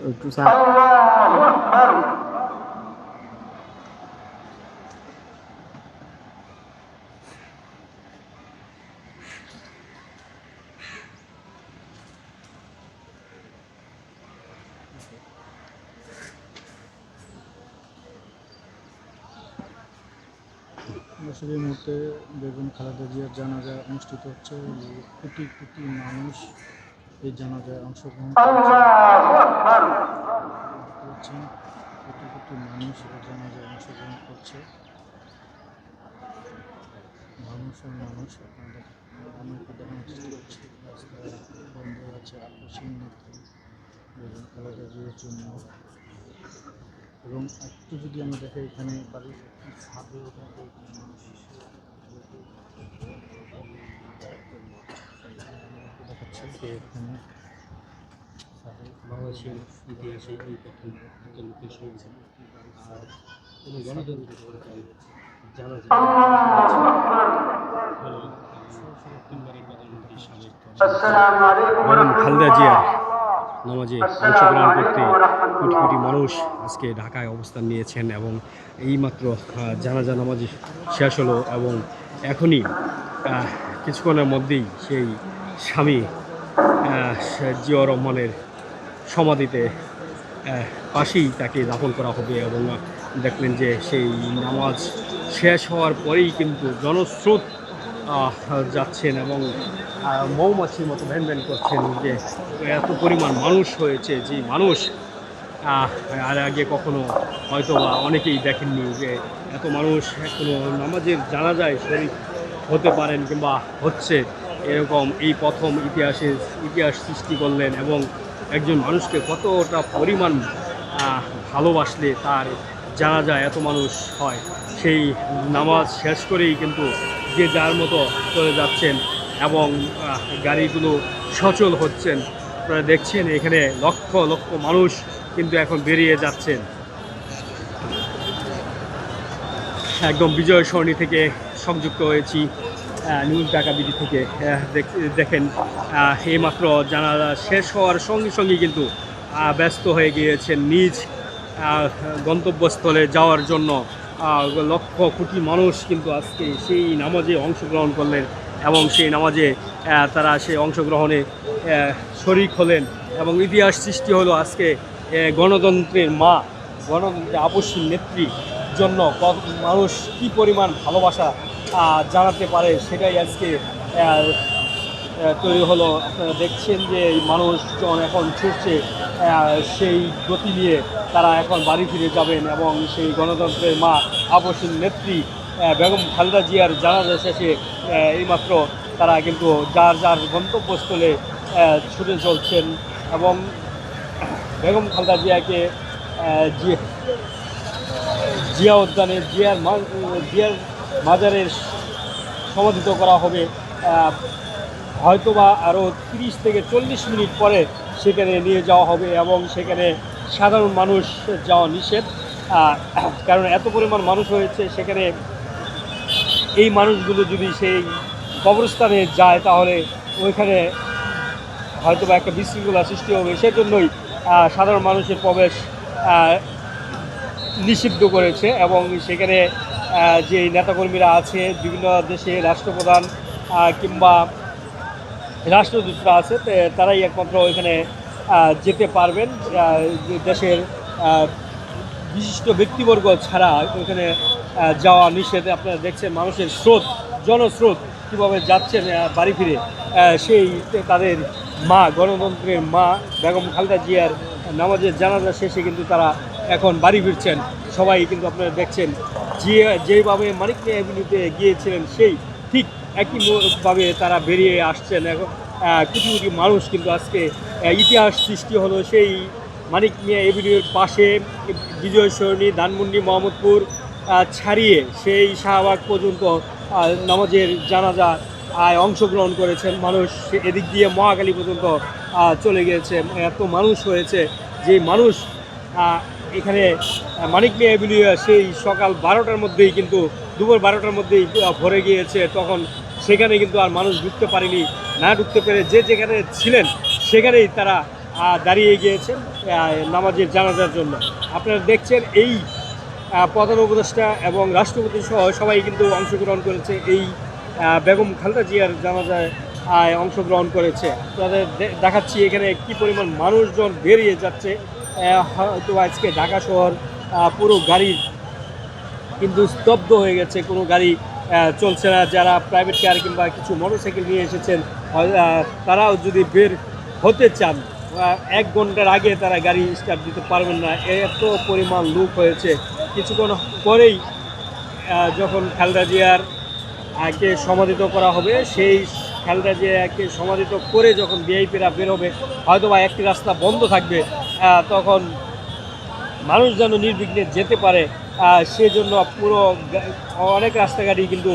একটু আসলে এই মুহূর্তে বেগম খালেদা জিয়ার জানাজা অনুষ্ঠিত হচ্ছে। কোটি কোটি মানুষ এই জানাজায় অংশগ্রহণ করছেন। কোটি কোটি মানুষ এই জানাজায় অংশগ্রহণ করছে। মানুষ আর মানুষ আপনাদের অনেকে দেখানোর চেষ্টা করছে। রাস্তায় বন্ধ আছে আকস্মিক নেত্রী বেগম খালেদা জিয়ার জন্য। এবং একটু যদি আমরা দেখি এখানে বাড়ির ছাদে মানুষ দেখাচ্ছে যে এখানে বাংলাদেশের ইতিহাসে এই প্রথম এত লোকের সমাগম আর কোনো গণতন্ত্র জানা যায় তিনবারের প্রধানমন্ত্রী সাবেক বেগম খালেদা জিয়ার নামাজে অংশগ্রহণ করতে কোটি কোটি মানুষ আজকে ঢাকায় অবস্থান নিয়েছেন এবং এইমাত্র জানাজা নামাজ শেষ হলো এবং এখনই কিছুক্ষণের মধ্যেই সেই স্বামী জিয়াউর রহমানের সমাধিতে পাশেই তাকে দাফন করা হবে এবং দেখলেন যে সেই নামাজ শেষ হওয়ার পরেই কিন্তু জনস্রোত যাচ্ছেন এবং মৌমাছির মতো ভ্যান ভ্যান করছেন যে এত পরিমাণ মানুষ হয়েছে যে মানুষ আর আগে কখনো হয়তো বা অনেকেই দেখেননি যে এত মানুষ কোনো নামাজের জানাজায় শরীক হতে পারেন কিংবা হচ্ছে এরকম এই প্রথম ইতিহাস সৃষ্টি করলেন এবং একজন মানুষকে কতটা পরিমাণ ভালোবাসলে তার জানাজায় এত মানুষ হয় সেই নামাজ শেষ করেই কিন্তু যে যার মতো চলে যাচ্ছেন এবং গাড়িগুলো সচল হচ্ছেন। আপনারা দেখছেন এখানে লক্ষ লক্ষ মানুষ কিন্তু এখন বেরিয়ে যাচ্ছেন। একদম বিজয় সরণি থেকে সংযুক্ত হয়েছি নিউজ ঢাকা বিডি থেকে। দেখেন এইমাত্র জানাজা শেষ হওয়ার সঙ্গে সঙ্গে কিন্তু ব্যস্ত হয়ে গিয়েছেন নিজ গন্তব্যস্থলে যাওয়ার জন্য। লক্ষ কোটি মানুষ কিন্তু আজকে সেই নামাজে অংশগ্রহণ করলেন এবং সেই নামাজে তারা সেই অংশগ্রহণে শরিক হলেন এবং ইতিহাস সৃষ্টি হলো আজকে গণতন্ত্রের মা, গণতন্ত্রের আপসী নেত্রীর জন্য মানুষ কী পরিমাণ ভালোবাসা জানাতে পারে সেটাই আজকে তৈরি হলো। আপনারা দেখছেন যে মানুষজন এখন ছুটছে সেই গতি নিয়ে তারা এখন বাড়ি ফিরে যাবেন এবং সেই গণতন্ত্রের মা আপসী নেত্রী বেগম খালেদা জিয়ার জানাজা শেষে এইমাত্র তারা কিন্তু যার যার গন্তব্যস্থলে ছুটে চলছেন এবং বেগম খালেদা জিয়াকে জিয়া উদ্যানে জিয়ার মাজারের সমাধিত করা হবে। হয়তোবা আরও 30 থেকে 40 মিনিট পরে সেখানে নিয়ে যাওয়া হবে এবং সেখানে সাধারণ মানুষ যাওয়া নিষেধ, কারণ এত পরিমাণ মানুষ হয়েছে সেখানে। এই মানুষগুলো যদি সেই কবরস্থানে যায় তাহলে ওইখানে হয়তোবা একটা বিশৃঙ্খলা সৃষ্টি হবে, সেজন্যই সাধারণ মানুষের প্রবেশ নিষিদ্ধ করেছে এবং সেখানে যে নেতাকর্মীরা আছে বিভিন্ন দেশে রাষ্ট্রপ্রধান কিংবা রাষ্ট্রদূতরা আছে তারাই একমাত্র ওইখানে যেতে পারবেন। দেশের বিশিষ্ট ব্যক্তিবর্গ ছাড়া ওইখানে যাওয়া নিষেধ। আপনারা দেখছেন মানুষের জনস্রোত কীভাবে যাচ্ছেন বাড়ি ফিরে। সেই তাদের মা, গণতন্ত্রের মা বেগম খালেদা জিয়ার নামাজের জানাজা শেষে কিন্তু তারা এখন বাড়ি ফিরছেন সবাই। কিন্তু আপনারা দেখছেন যেভাবে মানিক মিয়া এভিনিউতে গিয়েছিলেন সেই ঠিক একইভাবে তারা বেরিয়ে আসছেন। এখন কোটি কোটি মানুষ কিন্তু আজকে ইতিহাস সৃষ্টি হলো সেই মানিক মিয়া এভিনিউর পাশে বিজয় সরণি, ধানমন্ডি, মোহাম্মদপুর ছাড়িয়ে সেই শাহবাগ পর্যন্ত নামাজের জানাজা অংশগ্রহণ করেছেন মানুষ। এদিক দিয়ে মহাখালী পর্যন্ত চলে গিয়েছে। এত মানুষ হয়েছে যে মানুষ এখানে মানিক মিয়া এভিনিউ সেই সকাল 12টার মধ্যেই কিন্তু দুপুর 12টার মধ্যেই ভরে গিয়েছে। তখন সেখানে কিন্তু আর মানুষ ঢুকতে পারেনি, না ঢুকতে পেরে যে যেখানে ছিলেন সেখানেই তারা দাঁড়িয়ে গিয়েছেন নামাজের জানাজার জন্য। আপনারা দেখছেন এই প্রধান উপদেষ্টা এবং রাষ্ট্রপতি সহ সবাই কিন্তু অংশগ্রহণ করেছে এই বেগম খালেদা জিয়ার জানাজায় অংশগ্রহণ করেছে। আপনাদের দেখাচ্ছি এখানে কী পরিমাণ মানুষজন বেরিয়ে যাচ্ছে। হয়তো আজকে ঢাকা শহর পুরো গাড়ি কিন্তু স্তব্ধ হয়ে গেছে, কোনো গাড়ি চলছে না। যারা প্রাইভেট কার কিংবা কিছু মোটরসাইকেল নিয়ে এসেছেন তারাও যদি বের হতে চান 1 ঘন্টার আগে তারা গাড়ি স্টার্ট দিতে পারবেন না, এত পরিমাণ লোক হয়েছে। কিছুক্ষণ পরেই যখন খালেদা জিয়ার কে সমাধিত করা হবে, সেই খালেদা জিয়াকে সমাধিত করে যখন ভিআইপিরা বের হবে, হয়তো বা একটি রাস্তা বন্ধ থাকবে, তখন মানুষ যেন নির্বিঘ্নে যেতে পারে সেজন্য পুরো অনেক রাস্তাঘাটই কিন্তু